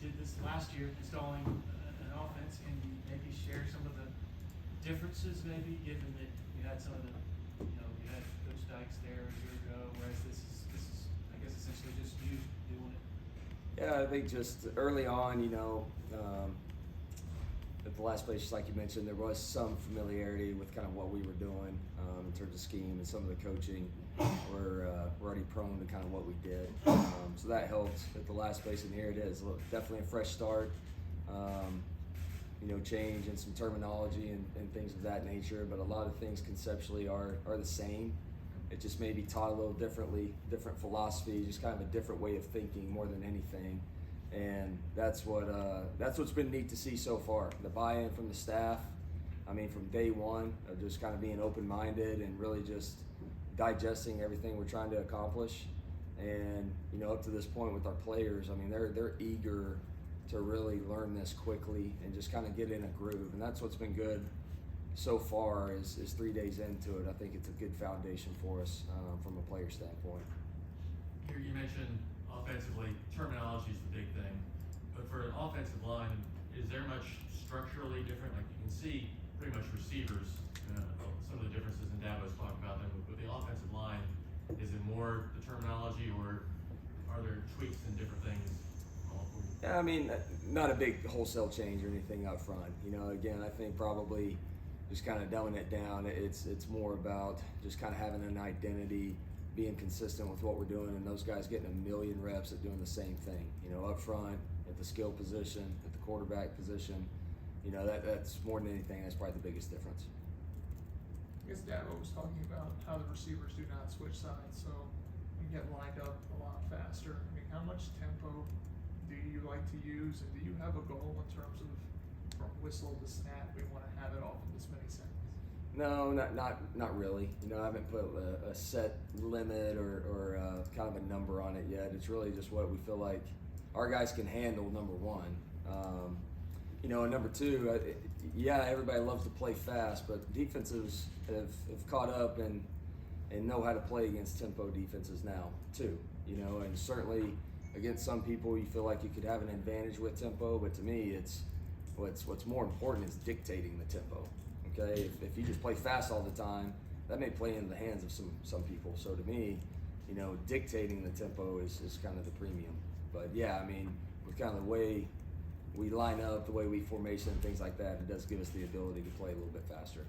did this last year, installing an offense. Can you maybe share some of the differences, maybe, given that you had some of the, you had Coach Dykes there a year ago, whereas this is, I guess, essentially just you doing it. Yeah, I think just early on, at the last place, just like you mentioned, there was some familiarity with kind of what we were doing in terms of scheme, and some of the coaching were already prone to kind of what we did. So that helped at the last place, and here it is. Look, definitely a fresh start. Change in some terminology and things of that nature, but a lot of things conceptually are the same. It just may be taught a little differently, different philosophy, just kind of a different way of thinking more than anything. And that's what's been neat to see so far. The buy-in from the staff, from day one, of just kind of being open-minded and really just digesting everything we're trying to accomplish. And up to this point with our players, they're eager to really learn this quickly and just kind of get in a groove. And that's what's been good so far is 3 days into it. I think it's a good foundation for us from a player standpoint. Here you mentioned offensively, terminology is the big thing. But for an offensive line, is there much structurally different? Like you can see pretty much receivers, some of the differences in Davo's talked about them. But the offensive line, is it more the terminology, or are there tweaks and different things? Yeah, not a big wholesale change or anything up front. Again, I think probably just kind of dumbing it down. It's more about just kind of having an identity, being consistent with what we're doing, and those guys getting a million reps at doing the same thing. Up front, at the skill position, at the quarterback position. That's more than anything. That's probably the biggest difference. I guess Davo was talking about how the receivers do not switch sides, so you get lined up a lot faster. How much tempo do you like to use, and do you have a goal in terms of from whistle to snap, we want to have it off in this many seconds? No, not really. I haven't put a set limit or kind of a number on it yet. It's really just what we feel like our guys can handle, number one. And number two, everybody loves to play fast, but defenses have caught up and know how to play against tempo defenses now too. And certainly against some people you feel like you could have an advantage with tempo, but to me it's what's more important is dictating the tempo. Okay, if you just play fast all the time, that may play into the hands of some people. So to me, dictating the tempo is kind of the premium. But with kind of the way we line up, the way we formation and things like that, it does give us the ability to play a little bit faster.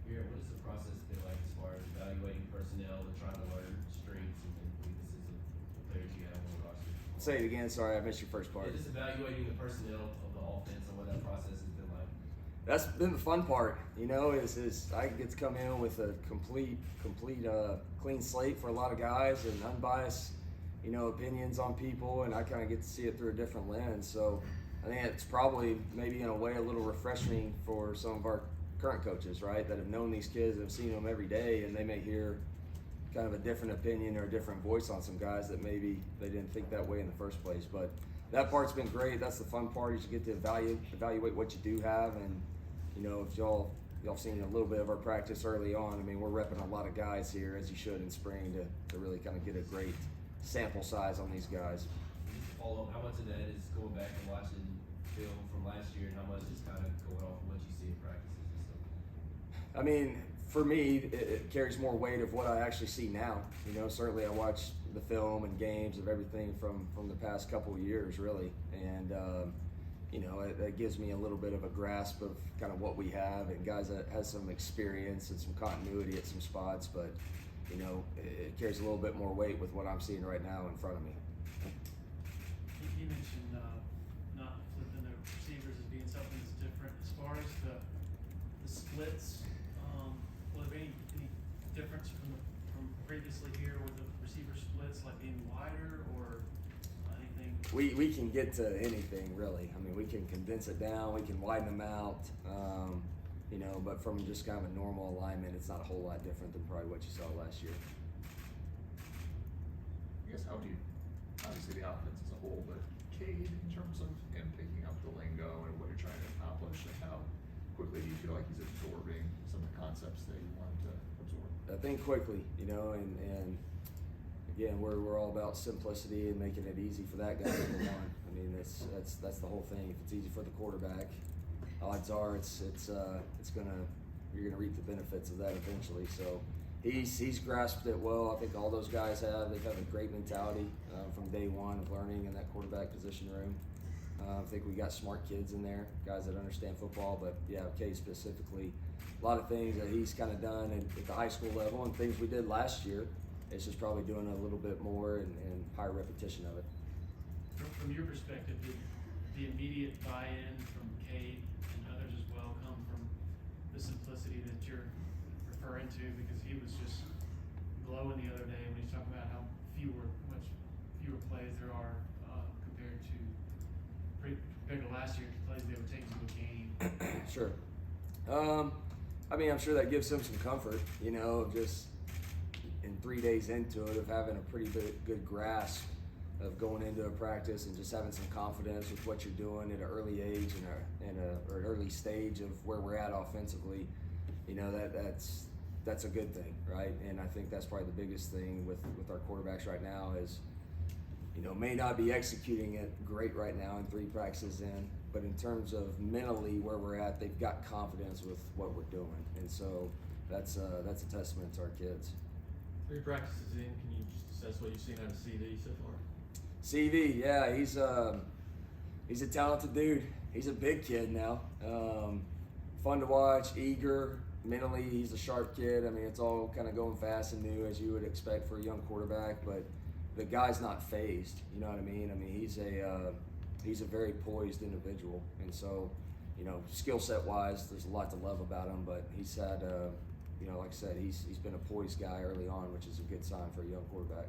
Garrett, what has the process been like as far as evaluating personnel and trying to learn strengths and weaknesses of the players you have on the roster? Say it again, sorry, I missed your first part. Just evaluating the personnel of the offense and what that process has been like. That's been the fun part, is I get to come in with a complete clean slate for a lot of guys and unbiased, opinions on people, and I kind of get to see it through a different lens. So I think it's probably maybe in a way a little refreshing for some of our current coaches, right, that have known these kids, have seen them every day, and they may hear kind of a different opinion or a different voice on some guys that maybe they didn't think that way in the first place. But that part's been great. That's the fun part, is you get to evaluate what you do have. And if y'all seen a little bit of our practice early on, we're repping a lot of guys here, as you should in spring, to really kind of get a great sample size on these guys. Just to follow up, how much of that is going back and watching film from last year, and how much is kind of going off of what you see in practices and stuff? For me, it carries more weight of what I actually see now. Certainly I watch the film and games of everything from the past couple of years, really. And, that gives me a little bit of a grasp of kind of what we have, and guys that has some experience and some continuity at some spots. But, it carries a little bit more weight with what I'm seeing right now in front of me. You mentioned not flipping the receivers as being something that's different. As far as the splits, will there be any difference from previously here with the receiver splits, like being wider or anything? We can get to anything, really. We can condense it down, we can widen them out, but from just kind of a normal alignment, it's not a whole lot different than probably what you saw last year. I guess how do you, obviously the offense as a whole, but Cade, in terms of him picking up the lingo and what you're trying to accomplish, and how quickly do you feel like he's absorbing some of the concepts that you want to absorb? I think quickly, and again, we're all about simplicity and making it easy for that guy, number one. I mean, that's the whole thing. If it's easy for the quarterback, odds are you're gonna reap the benefits of that eventually. So he's grasped it well. I think all those guys have. They've had a great mentality from day one of learning in that quarterback position room. I think we got smart kids in there, guys that understand football. But yeah, Kay specifically, a lot of things that he's kind of done at the high school level and things we did last year. It's just probably doing a little bit more and higher repetition of it. From your perspective, did the immediate buy-in from Kate and others as well come from the simplicity that you're referring to? Because he was just glowing the other day when he's talking about how much fewer plays there are compared to last year's plays they would take to a game. Sure. I mean, I'm sure that gives him some comfort, of just in 3 days into it, of having a pretty good grasp of going into a practice and just having some confidence with what you're doing at an early age or an early stage of where we're at offensively. That's a good thing, right? And I think that's probably the biggest thing with our quarterbacks right now is, may not be executing it great right now in 3 practices in, but in terms of mentally where we're at, they've got confidence with what we're doing, and so that's a testament to our kids. 3 practices in, can you just assess what you've seen out of CV so far? CV, yeah, he's a talented dude. He's a big kid now. Fun to watch, eager. Mentally, he's a sharp kid. I mean, it's all kind of going fast and new as you would expect for a young quarterback, but the guy's not phased. You know what I mean? I mean, he's a very poised individual, and so, skill set wise, there's a lot to love about him. But he's had, like I said, he's been a poised guy early on, which is a good sign for a young quarterback.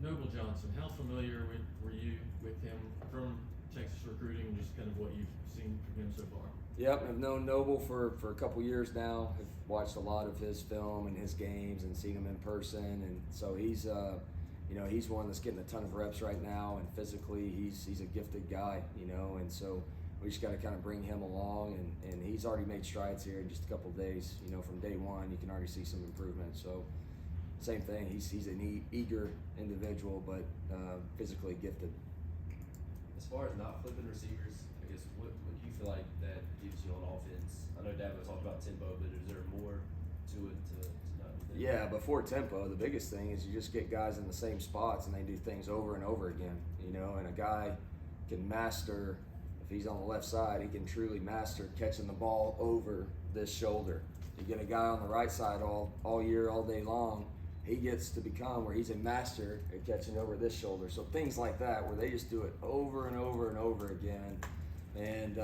Noble Johnson, how familiar were you with him from Texas recruiting, just kind of what you've seen from him so far? Yep, I've known Noble for a couple years now. I've watched a lot of his film and his games and seen him in person, and so he's one that's getting a ton of reps right now, and physically he's a gifted guy, and so we just got to kind of bring him along, and he's already made strides here in just a couple of days. From day one, you can already see some improvement. So same thing, he's an eager individual, but physically gifted. As far as not flipping receivers, I guess what do you feel like that gives you on offense? I know Dabo talked about tempo, but is there more to it to not do that? Yeah, before tempo, the biggest thing is you just get guys in the same spots and they do things over and over again, and a guy can master, if he's on the left side, he can truly master catching the ball over this shoulder. You get a guy on the right side all year, all day long, he gets to become where he's a master at catching over this shoulder. So things like that where they just do it over and over and over again, and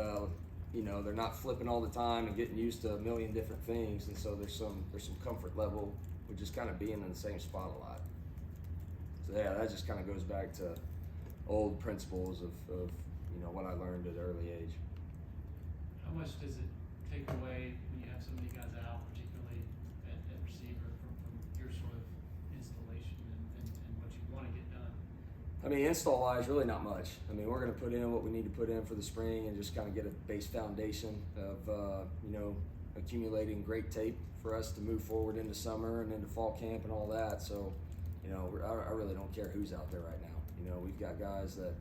they're not flipping all the time and getting used to a million different things, and so there's some comfort level with just kind of being in the same spot a lot. So yeah, that just kind of goes back to old principles of what I learned at an early age. How much does it take away when you have so many guys out, particularly at receiver, from your sort of installation and what you want to get done? I mean, install-wise, really not much. I mean, we're going to put in what we need to put in for the spring and just kind of get a base foundation of, accumulating great tape for us to move forward into summer and into fall camp and all that. So, I really don't care who's out there right now. We've got guys that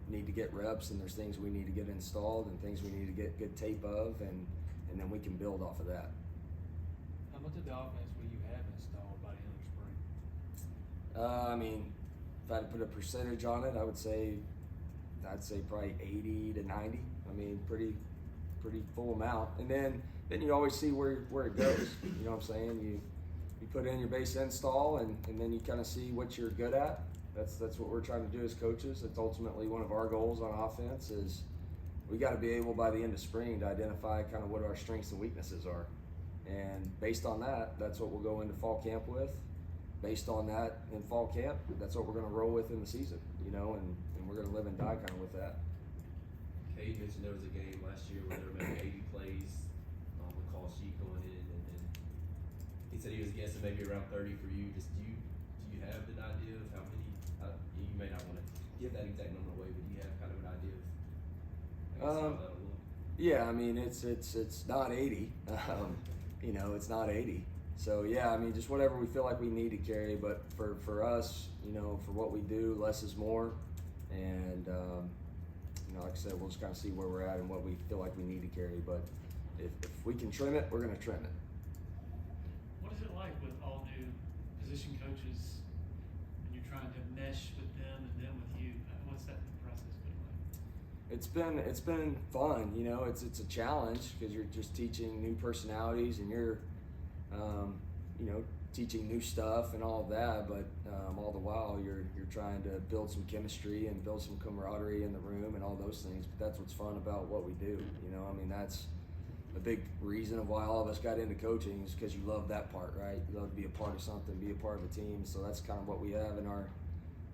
need to get reps, and there's things we need to get installed and things we need to get good tape of, and then we can build off of that. How much of the offense will you have installed by the end of the spring? I mean, if I had to put a percentage on it, I'd say probably 80 to 90. I mean, pretty full amount. And then you always see where it goes. You know what I'm saying? You put in your base install, and then you kind of see what you're good at. That's what we're trying to do as coaches. It's ultimately one of our goals on offense is we got to be able by the end of spring to identify kind of what our strengths and weaknesses are. And based on that, that's what we'll go into fall camp with. Based on that in fall camp, that's what we're going to roll with in the season, and we're going to live and die kind of with that. Kate mentioned there was a game last year where there were maybe 80 plays on the call sheet going in, and he said he was guessing maybe around 30 for you. Just do you have an idea of how many? You may not want to give that exact number away, but do you have kind of an idea of how that'll look? Yeah, I mean it's not 80. It's not 80. So yeah, I mean, just whatever we feel like we need to carry. But for us, you know, for what we do, less is more. And you know, like I said, we'll just kind of see where we're at and what we feel like we need to carry. But if we can trim it, we're going to trim it. What is it like with all new position coaches and you're trying to mesh with them and them with you? What's that process been like? It's been fun, you know. It's a challenge because you're just teaching new personalities and you're, you know, teaching new stuff and all of that. But all the while you're trying to build some chemistry and build some camaraderie in the room and all those things. But that's what's fun about what we do. You know, I mean, that's a big reason of why all of us got into coaching is because you love that part, right? You love to be a part of something, be a part of a team. So that's kind of what we have in our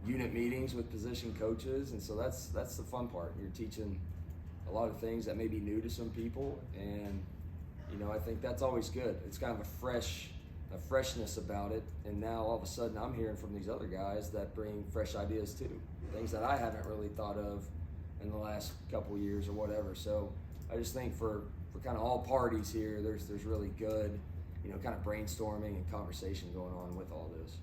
unit meetings with position coaches, and so that's the fun part. You're teaching a lot of things that may be new to some people, and you know, I think that's always good. It's kind of a freshness about it, and now all of a sudden I'm hearing from these other guys that bring fresh ideas too, things that I haven't really thought of in the last couple of years or whatever. So I just think for kind of all parties here, there's really good, you know, kind of brainstorming and conversation going on with all this.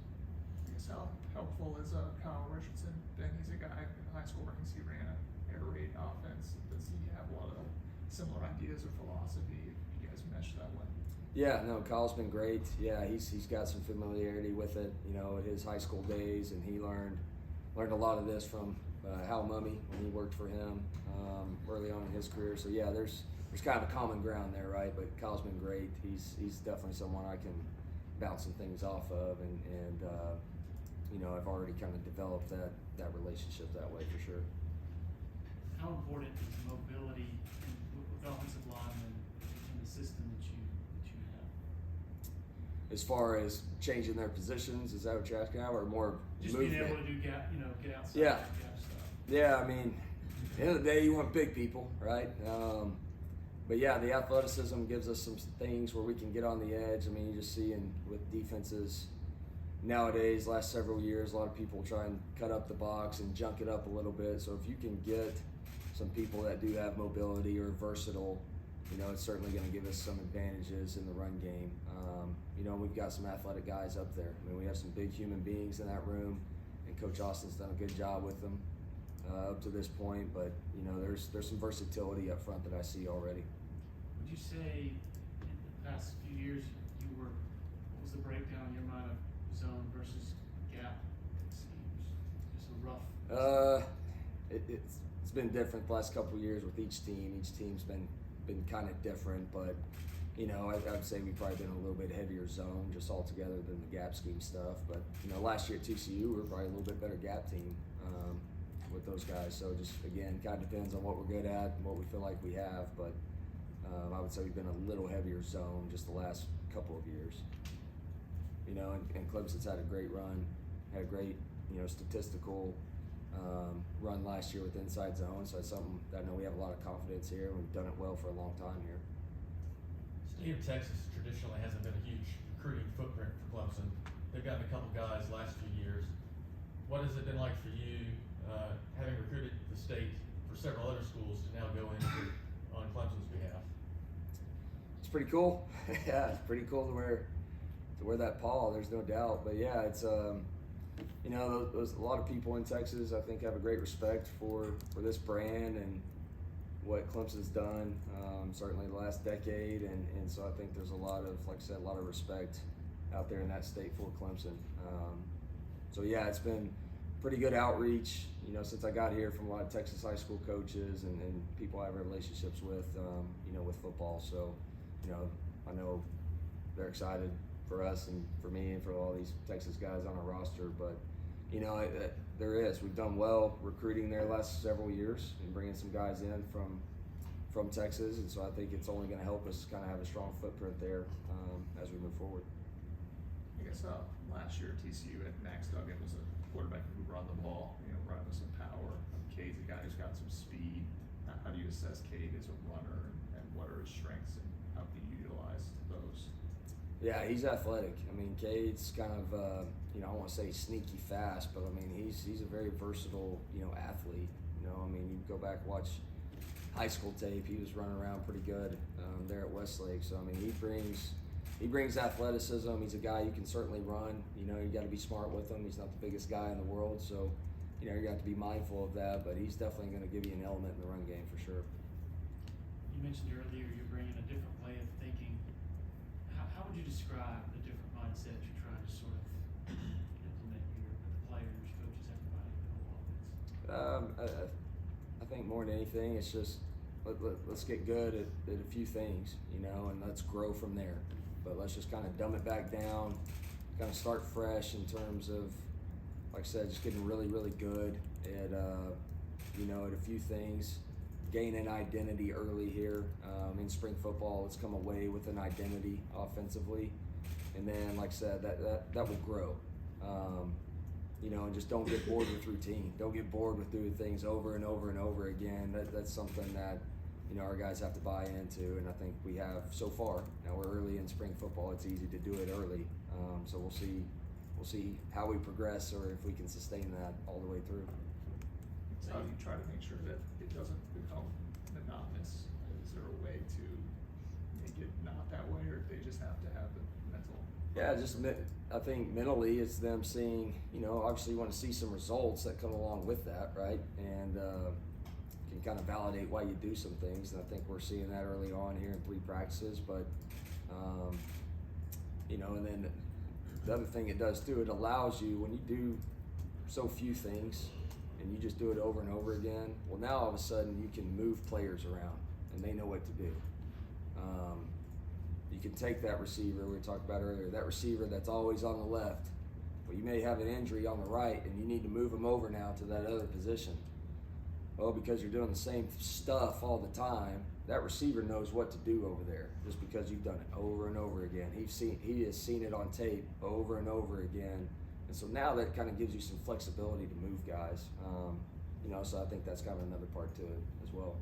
I guess how helpful is Kyle Richardson been? He's a guy in high school where he ran an air raid offense. Does he have a lot of similar ideas or philosophy? You guys mesh that way? Yeah, no, Kyle's been great. Yeah, he's got some familiarity with it, you know, at his high school days, and he learned a lot of this from Hal Mummy when he worked for him early on in his career. So yeah, there's kind of a common ground there, right? But Kyle's been great. He's definitely someone I can bounce some things off of, and you know, I've already kind of developed that relationship that way for sure. How important is mobility with offensive linemen in the system that you have? As far as changing their positions, is that what you're asking about, or more Just movement? being able to do get outside, Yeah. gap stuff. Yeah, I mean, at the end of the day, you want big people, right? But yeah, the athleticism gives us some things where we can get on the edge. I mean, you just see with defenses nowadays, last several years, a lot of people try and cut up the box and junk it up a little bit. So if you can get some people that do have mobility or versatile, you know, it's certainly going to give us some advantages in the run game. You know, we've got some athletic guys up there. I mean, we have some big human beings in that room, and Coach Austin's done a good job with them up to this point. But you know, there's some versatility up front that I see already. Would you say in the past few years what was the breakdown in your mind of zone versus gap schemes? Just a rough. It's been different the last couple of years with each team. Each team's been kind of different, but you know, I'd say we've probably been a little bit heavier zone just altogether than the gap scheme stuff. But you know, last year at TCU we were probably a little bit better gap team with those guys. So just again, kind of depends on what we're good at and what we feel like we have. But I would say we've been a little heavier zone just the last couple of years. You know, and Clemson's had a great run, had a great, you know, statistical run last year with inside zone. So it's something that I know we have a lot of confidence here. We've done it well for a long time here. State of Texas traditionally hasn't been a huge recruiting footprint for Clemson. They've gotten a couple guys last few years. What has it been like for you, having recruited the state for several other schools to now go in on Clemson's behalf? It's pretty cool. Yeah, it's pretty cool to wear that pall. There's no doubt. But yeah, it's you know, there's a lot of people in Texas I think have a great respect for this brand and what Clemson's done, certainly the last decade, and so I think there's a lot of, like I said, a lot of respect out there in that state for Clemson. So yeah, it's been pretty good outreach, you know, since I got here from a lot of Texas high school coaches and people I have relationships with, you know, with football. So, you know, I know they're excited for us and for me and for all these Texas guys on our roster, but you know, we've done well recruiting there the last several years and bringing some guys in from Texas, and so I think it's only going to help us kind of have a strong footprint there as we move forward. I guess last year at TCU at Max Duggan was a quarterback who run the ball, you know, run with some power. Cade's a guy who's got some speed. How do you assess Cade as a runner, and what are his strengths, and how do you utilize those? Yeah, he's athletic. I mean, Cade's kind of, you know, I don't want to say sneaky fast, but I mean, he's a very versatile, you know, athlete. You know, I mean, you go back and watch high school tape, he was running around pretty good there at Westlake. So, I mean, he brings he brings athleticism. He's a guy you can certainly run. You know, you got to be smart with him. He's not the biggest guy in the world, so you know you got to be mindful of that. But he's definitely going to give you an element in the run game for sure. You mentioned earlier you're bringing a different way of thinking. How would you describe the different mindset you're trying to sort of implement here with the players, coaches, everybody in the whole offense? I think more than anything, it's just let's get good at a few things, you know, and let's grow from there. But let's just kind of dumb it back down, kind of start fresh in terms of, like I said, just getting really, really good at, you know, at a few things. Gain an identity early here in spring football. Let's come away with an identity offensively, and then, like I said, that will grow. You know, and just don't get bored with routine. Don't get bored with doing things over and over and over again. That's something that, you know, our guys have to buy into, and I think we have so far. Now we're early in spring football. It's easy to do it early, so we'll see how we progress or if we can sustain that all the way through. So how do you try to make sure that it doesn't become monotonous? Is there a way to make it not that way, or they just have to have the mental? Yeah, I think mentally it's them seeing, you know, obviously you want to see some results that come along with that, right? And can kind of validate why you do some things. And I think we're seeing that early on here in 3 practices. But, you know, and then the other thing it does too, it allows you, when you do so few things and you just do it over and over again, well, now all of a sudden you can move players around and they know what to do. You can take that receiver we talked about earlier, that receiver that's always on the left, but you may have an injury on the right and you need to move him over now to that other position. Well, because you're doing the same stuff all the time, that receiver knows what to do over there just because you've done it over and over again. He has seen it on tape over and over again. And so now that kind of gives you some flexibility to move guys. You know, so I think that's kind of another part to it as well.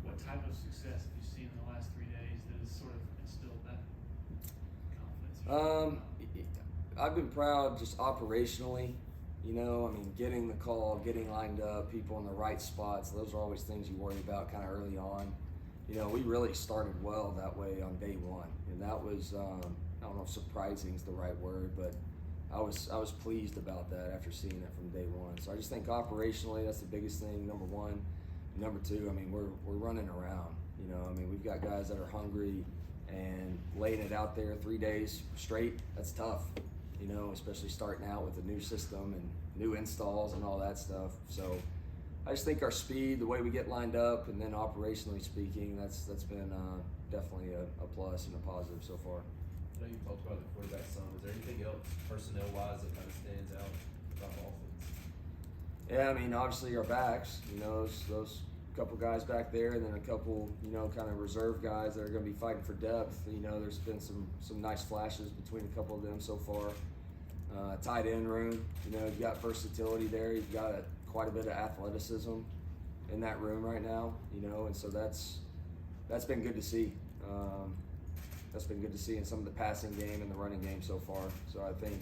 What type of success have you seen in the last 3 days that has sort of instilled that confidence? I've been proud just operationally, you know, I mean, getting the call, getting lined up, people in the right spots, those are always things you worry about kind of early on. You know, we really started well that way on day one, and that was, I don't know if surprising is the right word, but I was pleased about that after seeing it from day one. So I just think operationally, that's the biggest thing, number one. Number two, I mean, we're running around, you know, I mean, we've got guys that are hungry and laying it out there 3 days straight. That's tough, you know, especially starting out with a new system and new installs and all that stuff. So I just think our speed, the way we get lined up, and then operationally speaking, that's been definitely a plus and a positive so far. I know you talked about the quarterback some. Is there anything else personnel-wise that kind of stands out about the offense? Yeah, I mean, obviously our backs, you know, those couple guys back there, and then a couple, you know, kind of reserve guys that are going to be fighting for depth. You know, there's been some nice flashes between a couple of them so far. Tight end room, you know, you've got versatility there. You've got quite a bit of athleticism in that room right now, you know, and so that's been good to see. That's been good to see in some of the passing game and the running game so far. So I think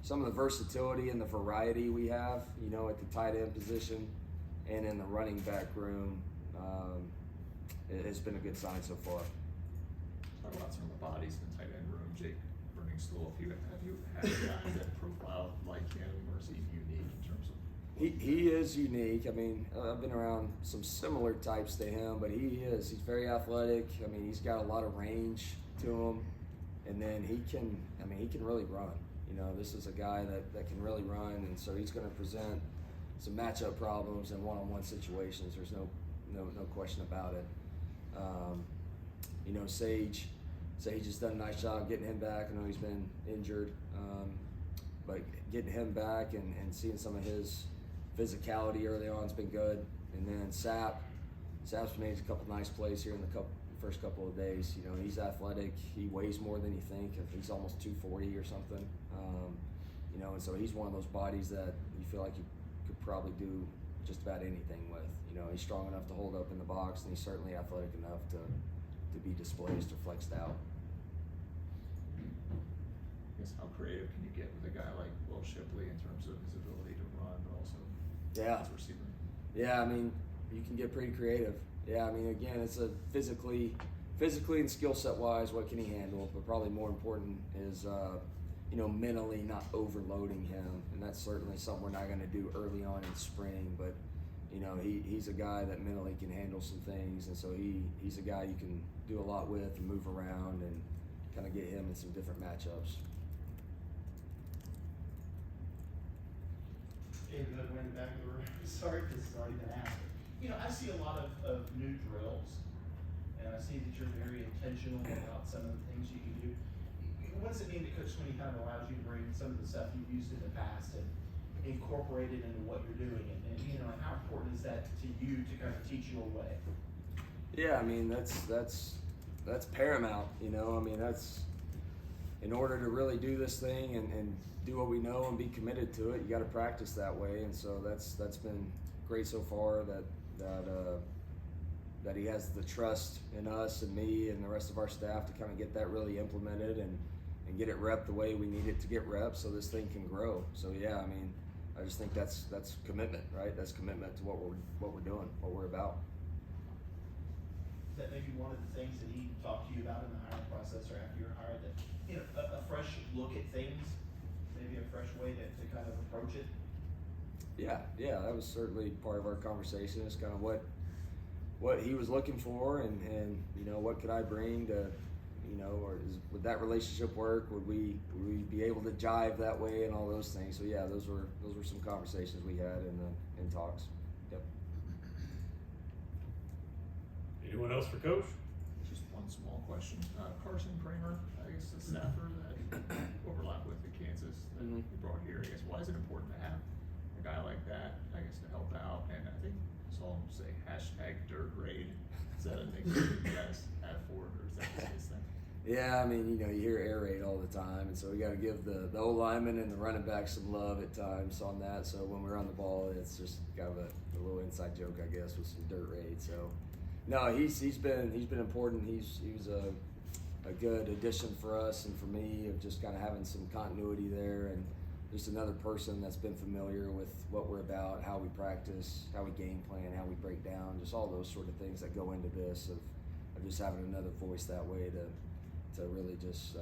some of the versatility and the variety we have, you know, at the tight end position and in the running back room, it has been a good sign so far. Talk about some of the bodies in the tight end room. Jake Burning-Stool, have you had guys that profile like him, or is he unique in terms of? He is unique. I mean, I've been around some similar types to him, but he's very athletic. I mean, he's got a lot of range to him, and then he can really run. You know, this is a guy that can really run, and so he's going to present some matchup problems in one-on-one situations. There's no question about it. You know, Sage has done a nice job getting him back. I know he's been injured, but getting him back and seeing some of his physicality early on has been good. And then Sap's made a couple nice plays here in the first couple of days. You know, he's athletic. He weighs more than you think. He's almost 240 or something. You know, and so he's one of those bodies that you feel like you could probably do just about anything with. You know, he's strong enough to hold up in the box, and he's certainly athletic enough to be displaced or flexed out. I guess how creative can you get with a guy like Will Shipley in terms of his ability to run, but also Yeah. as a receiver? Yeah, I mean, you can get pretty creative. Yeah, I mean, again, it's a physically physically and skill set wise, what can he handle? But probably more important is, mentally not overloading him. And that's certainly something we're not going to do early on in spring. But, he's a guy that mentally can handle some things. And so he's a guy you can do a lot with and move around and kind of get him in some different matchups. David, I'm in the back of the room. Sorry if this has already been asked. I see a lot of new drills, and I see that you're very intentional about some of the things you can do. What does it mean to Coach Sweeney kind of allows you to bring some of the stuff you've used in the past and incorporate it into what you're doing? And how important is that to you to kind of teach your way? Yeah, I mean, that's paramount, that's in order to really do this thing and do what we know and be committed to it, you got to practice that way. And so that's been great so far that he has the trust in us and me and the rest of our staff to kind of get that really implemented and get it rep the way we need it to get reps so this thing can grow. So yeah, I mean, I just think that's commitment, right? That's commitment to what we're doing, what we're about. Is that maybe one of the things that he talked to you about in the hiring process or after you're hired, that a fresh look at things, maybe a fresh way to kind of approach it? Yeah, that was certainly part of our conversation. It's kind of what he was looking for, and what could I bring to, would that relationship work? Would we be able to jive that way and all those things? So yeah, those were some conversations we had in talks. Yep. Anyone else for Coach? Just one small question. Carson Kramer, I guess the staffer that overlapped with the Kansas that you brought here. I guess why is it important to have a guy like that? I guess to help out, and I think I saw him say #DirtRaid. Is that a nickname you guys have for it, or is that just his thing? Yeah, I mean, you hear air raid all the time, and so we got to give the O lineman and the running back some love at times on that. So when we're on the ball, it's just kind of a little inside joke, I guess, with some dirt raid. So no, he's been important. He was a good addition for us and for me of just kind of having some continuity there, and just another person that's been familiar with what we're about, how we practice, how we game plan, how we break down, just all those sort of things that go into this of just having another voice that way to really just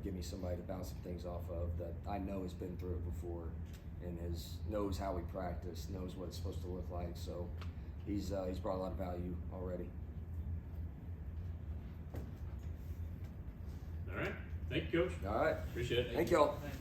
give me somebody to bounce some things off of that I know has been through it before and knows how we practice, knows what it's supposed to look like. So he's brought a lot of value already. All right. Thank you, Coach. All right. Appreciate it. Thank y'all. Thank you.